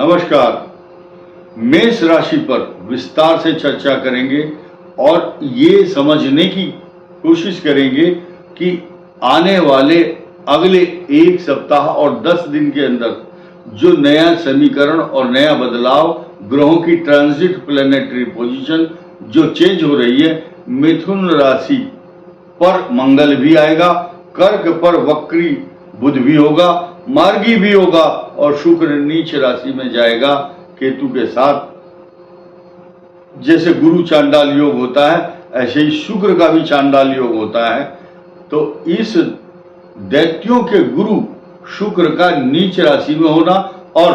नमस्कार। मेष राशि पर विस्तार से चर्चा करेंगे और ये समझने की कोशिश करेंगे कि आने वाले अगले एक सप्ताह और 10 दिन के अंदर जो नया समीकरण और नया बदलाव, ग्रहों की ट्रांजिट, प्लैनेटरी पोजीशन जो चेंज हो रही है, मिथुन राशि पर मंगल भी आएगा, कर्क पर वक्री बुध भी होगा, मार्गी भी होगा और शुक्र नीच राशि में जाएगा केतु के साथ। जैसे गुरु चांडाल योग होता है ऐसे ही शुक्र का भी चांडाल योग होता है। तो इस दैत्यों के गुरु शुक्र का नीच राशि में होना और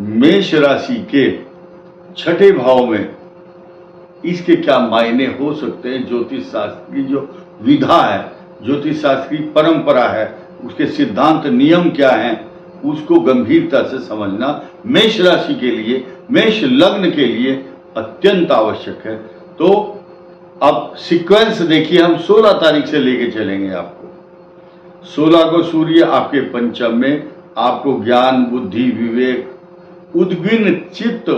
मेष राशि के छठे भाव में, इसके क्या मायने हो सकते हैं। ज्योतिष शास्त्र की जो विधा है, ज्योतिष शास्त्र की परंपरा है, उसके सिद्धांत नियम क्या हैं, उसको गंभीरता से समझना मेष राशि के लिए, मेष लग्न के लिए अत्यंत आवश्यक है। तो अब सीक्वेंस देखिए, हम 16 तारीख से लेके चलेंगे आपको। 16 को सूर्य आपके पंचम में आपको ज्ञान, बुद्धि, विवेक, उद्विग्न चित्त,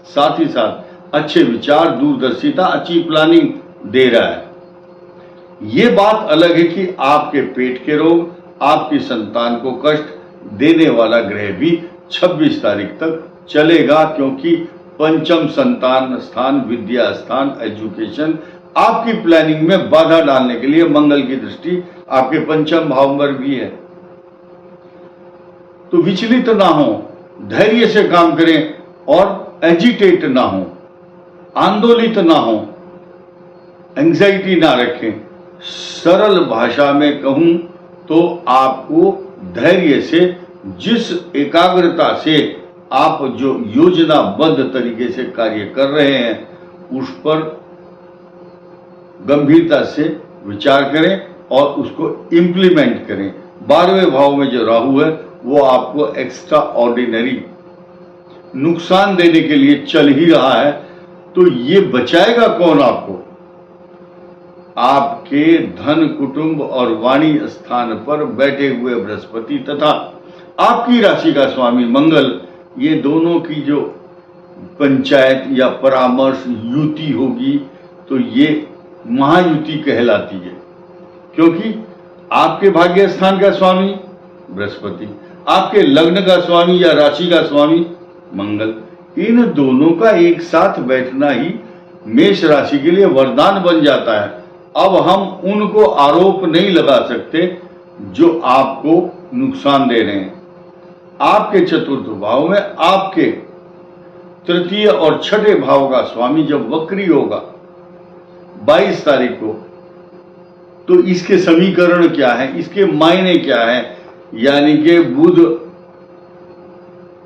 साथ ही साथ अच्छे विचार, दूरदर्शिता, अच्छी प्लानिंग दे रहा है। ये बात अलग है कि आपके पेट के रोग, आपकी संतान को कष्ट देने वाला ग्रह भी 26 तारीख तक चलेगा, क्योंकि पंचम संतान स्थान, विद्या स्थान, एजुकेशन, आपकी प्लानिंग में बाधा डालने के लिए मंगल की दृष्टि आपके पंचम भाव पर भी है। तो विचलित ना हो, धैर्य से काम करें और एजिटेट ना हो, आंदोलित ना हो, एंजाइटी ना रखें। सरल भाषा में कहूं तो आपको धैर्य से, जिस एकाग्रता से आप जो योजनाबद्ध तरीके से कार्य कर रहे हैं उस पर गंभीरता से विचार करें और उसको इंप्लीमेंट करें। 12वें भाव में जो राहु है वो आपको एक्स्ट्रा ऑर्डिनरी नुकसान देने के लिए चल ही रहा है। तो ये बचाएगा कौन आपको? आपके धन, कुटुंब और वाणी स्थान पर बैठे हुए बृहस्पति तथा आपकी राशि का स्वामी मंगल, ये दोनों की जो पंचायत या परामर्श युति होगी तो ये महायुति कहलाती है, क्योंकि आपके भाग्य स्थान का स्वामी बृहस्पति, आपके लग्न का स्वामी या राशि का स्वामी मंगल, इन दोनों का एक साथ बैठना ही मेष राशि के लिए वरदान बन जाता है। अब हम उनको आरोप नहीं लगा सकते जो आपको नुकसान दे रहे हैं। आपके चतुर्थ भाव में आपके तृतीय और छठे भाव का स्वामी जब वक्री होगा 22 तारीख को, तो इसके समीकरण क्या है, इसके मायने क्या है? यानी कि बुध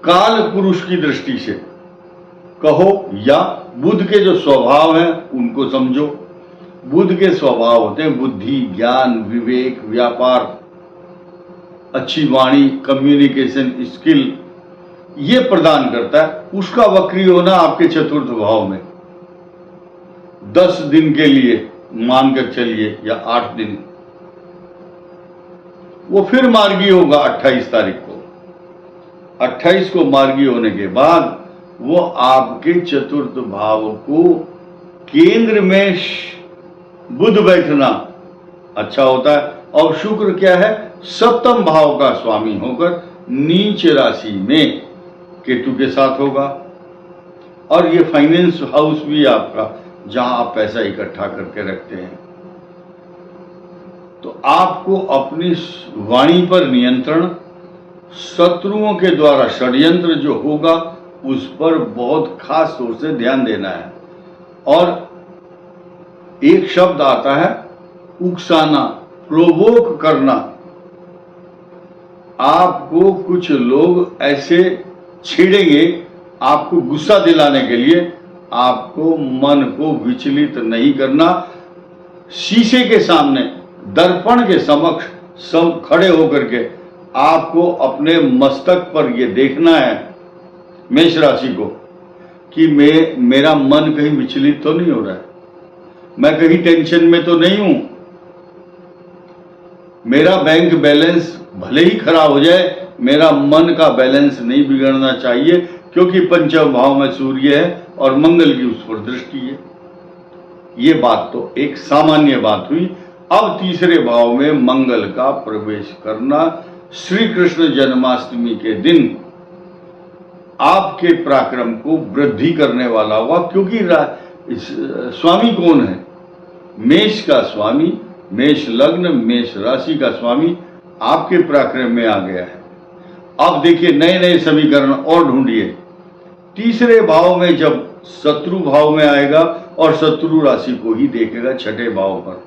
काल पुरुष की दृष्टि से कहो या बुध के जो स्वभाव हैं उनको समझो। बुध के स्वभाव होते हैं बुद्धि, ज्ञान, विवेक, व्यापार, अच्छी वाणी, कम्युनिकेशन स्किल, ये प्रदान करता है। उसका वक्री होना आपके चतुर्थ भाव में 10 दिन के लिए मानकर चलिए या 8 दिन, वो फिर मार्गी होगा 28 तारीख को। 28 को मार्गी होने के बाद वो आपके चतुर्थ भाव को केंद्र में बुध बैठना अच्छा होता है। और शुक्र क्या है? सप्तम भाव का स्वामी होकर नीच राशि में केतु के साथ होगा। और ये फाइनेंस हाउस भी आपका, जहां आप पैसा इकट्ठा करके रखते हैं। तो आपको अपनी वाणी पर नियंत्रण, शत्रुओं के द्वारा षड्यंत्र जो होगा उस पर बहुत खास तौर से ध्यान देना है। और एक शब्द आता है उकसाना, प्रोवोक करना। आपको कुछ लोग ऐसे छेड़ेंगे आपको गुस्सा दिलाने के लिए। आपको मन को विचलित नहीं करना। शीशे के सामने, दर्पण के समक्ष सब खड़े होकर के आपको अपने मस्तक पर ये देखना है मेष राशि को कि मेरा मन कहीं विचलित तो नहीं हो रहा है, मैं कहीं टेंशन में तो नहीं हूं, मेरा बैंक बैलेंस भले ही खराब हो जाए मेरा मन का बैलेंस नहीं बिगड़ना चाहिए, क्योंकि पंचम भाव में सूर्य है और मंगल की उस पर दृष्टि है। ये बात तो एक सामान्य बात हुई। अब तीसरे भाव में मंगल का प्रवेश करना श्री कृष्ण जन्माष्टमी के दिन आपके पराक्रम को वृद्धि करने वाला हुआ, क्योंकि स्वामी कौन है? मेष का स्वामी, मेष लग्न, मेष राशि का स्वामी आपके पराक्रम में आ गया है। अब देखिए नए नए समीकरण और ढूंढिए। तीसरे भाव में जब शत्रु भाव में आएगा और शत्रु राशि को ही देखेगा छठे भाव पर,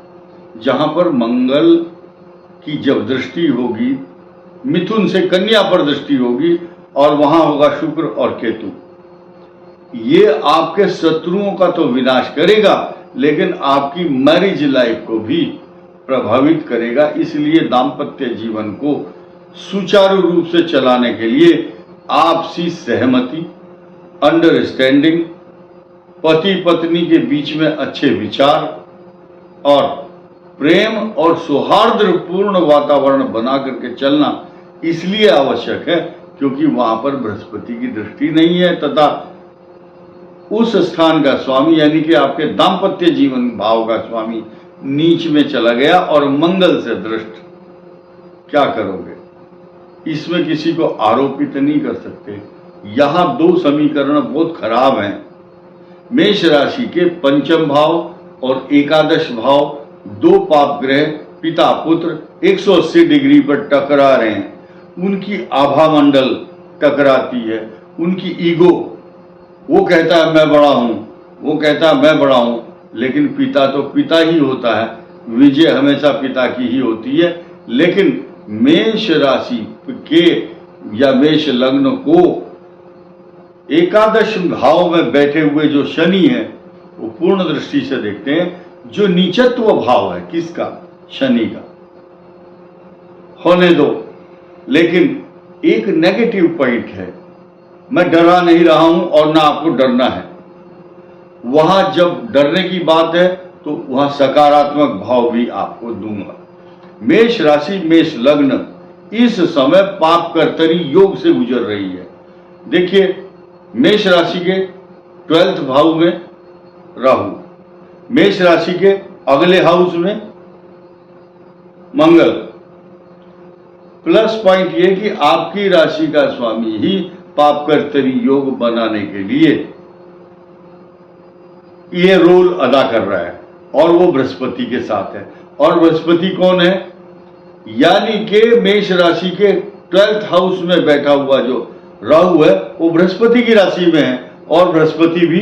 जहां पर मंगल की जब दृष्टि होगी, मिथुन से कन्या पर दृष्टि होगी और वहां होगा शुक्र और केतु। ये आपके शत्रुओं का तो विनाश करेगा, लेकिन आपकी मैरिज लाइफ को भी प्रभावित करेगा। इसलिए दाम्पत्य जीवन को सुचारू रूप से चलाने के लिए आपसी सहमति, अंडरस्टैंडिंग, पति पत्नी के बीच में अच्छे विचार और प्रेम और सौहार्दपूर्ण वातावरण बना करके चलना इसलिए आवश्यक है क्योंकि वहां पर बृहस्पति की दृष्टि नहीं है तथा उस स्थान का स्वामी यानी कि आपके दाम्पत्य जीवन भाव का स्वामी नीच में चला गया और मंगल से दृष्ट। क्या करोगे? इसमें किसी को आरोपित नहीं कर सकते। यहां दो समीकरण बहुत खराब हैं। मेष राशि के पंचम भाव और एकादश भाव, दो पाप ग्रह पिता पुत्र 180 डिग्री पर टकरा रहे हैं। उनकी आभा मंडल टकराती है, उनकी ईगो, वो कहता है मैं बड़ा हूं, वो कहता है मैं बड़ा हूं, लेकिन पिता तो पिता ही होता है, विजय हमेशा पिता की ही होती है। लेकिन मेष राशि के या मेष लग्न को एकादश भाव में बैठे हुए जो शनि है वो पूर्ण दृष्टि से देखते हैं। जो नीचत्व भाव है किसका? शनि का। होने दो, लेकिन एक नेगेटिव पॉइंट है, मैं डरा नहीं रहा हूं और ना आपको डरना है। वहां जब डरने की बात है तो वहां सकारात्मक भाव भी आपको दूंगा। मेष राशि मेष लग्न इस समय पाप कर्तरी योग से गुजर रही है। देखिए मेष राशि के 12th भाव में राहु, मेष राशि के अगले हाउस में मंगल। प्लस पॉइंट ये कि आपकी राशि का स्वामी ही पाप कर्तरी योग बनाने के लिए ये रोल अदा कर रहा है और वो बृहस्पति के साथ है। और बृहस्पति कौन है? यानी कि मेष राशि के 12th हाउस में बैठा हुआ जो राहु है वो बृहस्पति की राशि में है और बृहस्पति भी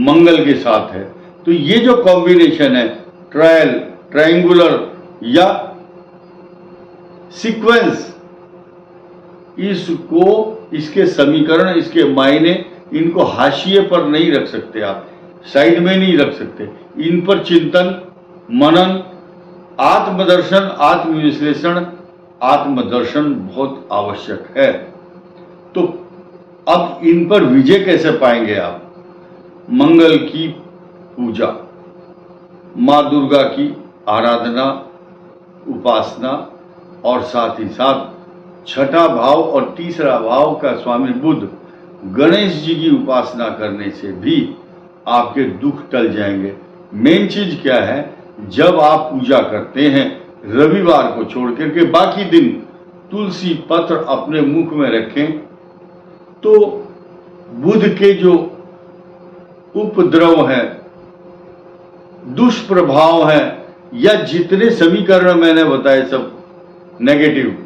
मंगल के साथ है। तो ये जो कॉम्बिनेशन है ट्रायंगुलर या सीक्वेंस, इसको इसके समीकरण, इसके मायने, इनको हाशिए पर नहीं रख सकते आप, साइड में नहीं रख सकते। इन पर चिंतन, मनन, आत्मदर्शन, आत्मविश्लेषण, आत्मदर्शन बहुत आवश्यक है। तो अब इन पर विजय कैसे पाएंगे आप? मंगल की पूजा, मां दुर्गा की आराधना, उपासना और साथ ही साथ छठा भाव और तीसरा भाव का स्वामी बुध, गणेश जी की उपासना करने से भी आपके दुख टल जाएंगे। मेन चीज क्या है? जब आप पूजा करते हैं रविवार को छोड़ करके बाकी दिन तुलसी पत्र अपने मुख में रखें, तो बुध के जो उपद्रव है, दुष्प्रभाव है या जितने समीकरण मैंने बताए सब नेगेटिव,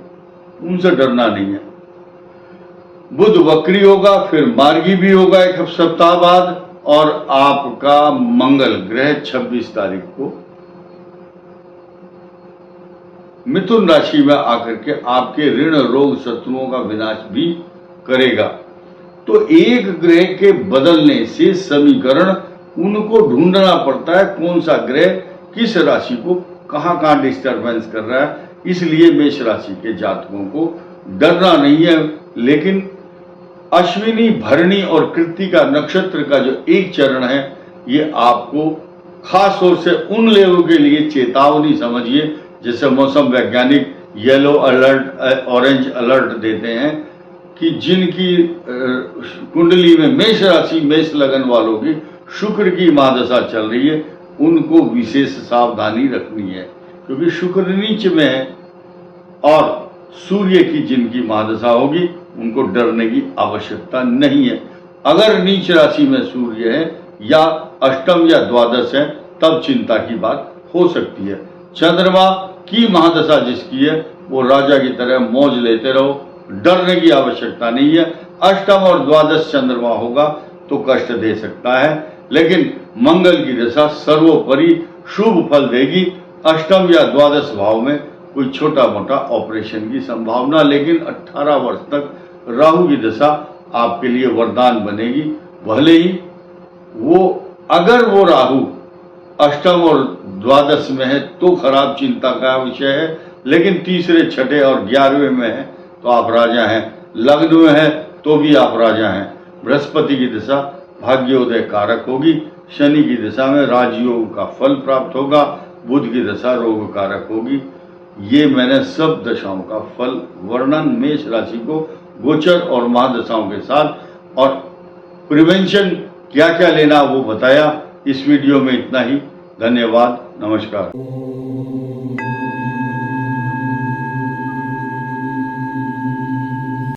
उनसे डरना नहीं है। बुध वक्री होगा, फिर मार्गी भी होगा एक सप्ताह बाद, और आपका मंगल ग्रह 26 तारीख को मिथुन राशि में आकर के आपके ऋण रोग शत्रुओं का विनाश भी करेगा। तो एक ग्रह के बदलने से समीकरण उनको ढूंढना पड़ता है, कौन सा ग्रह किस राशि को कहां कहां डिस्टर्बेंस कर रहा है। इसलिए मेष राशि के जातकों को डरना नहीं है, लेकिन अश्विनी, भरणी और कृत्तिका नक्षत्र का जो एक चरण है, ये आपको खास तौर से उन लोगों के लिए चेतावनी समझिए, जैसे मौसम वैज्ञानिक येलो अलर्ट, ऑरेंज अलर्ट देते हैं कि जिनकी कुंडली में मेष राशि, मेष लगन वालों की शुक्र की महादशा चल रही है, उनको विशेष सावधानी रखनी है, क्योंकि शुक्र नीच में है और सूर्य की जिनकी महादशा होगी उनको डरने की आवश्यकता नहीं है। अगर नीच राशि में सूर्य है या अष्टम या द्वादश है तब चिंता की बात हो सकती है। चंद्रमा की महादशा जिसकी है वो राजा की तरह मौज लेते रहो, डरने की आवश्यकता नहीं है। अष्टम और द्वादश चंद्रमा होगा तो कष्ट दे सकता है, लेकिन मंगल की दशा सर्वोपरि शुभ फल देगी। अष्टम या द्वादश भाव में कोई छोटा मोटा ऑपरेशन की संभावना, लेकिन 18 वर्ष तक राहु की दशा आपके लिए वरदान बनेगी। भले ही अगर वो राहु अष्टम और द्वादश में है तो खराब, चिंता का विषय है, लेकिन तीसरे, छठे और 11वें में है तो आप राजा हैं। लग्न में है तो भी आप राजा हैं। बृहस्पति की दशा भाग्योदय कारक होगी। शनि की दशा में राजयोग का फल प्राप्त होगा। बुध की दशा रोग कारक होगी। ये मैंने सब दशाओं का फल वर्णन मेष राशि को गोचर और महादशाओं के साथ और प्रिवेंशन क्या क्या लेना वो बताया। इस वीडियो में इतना ही। धन्यवाद, नमस्कार।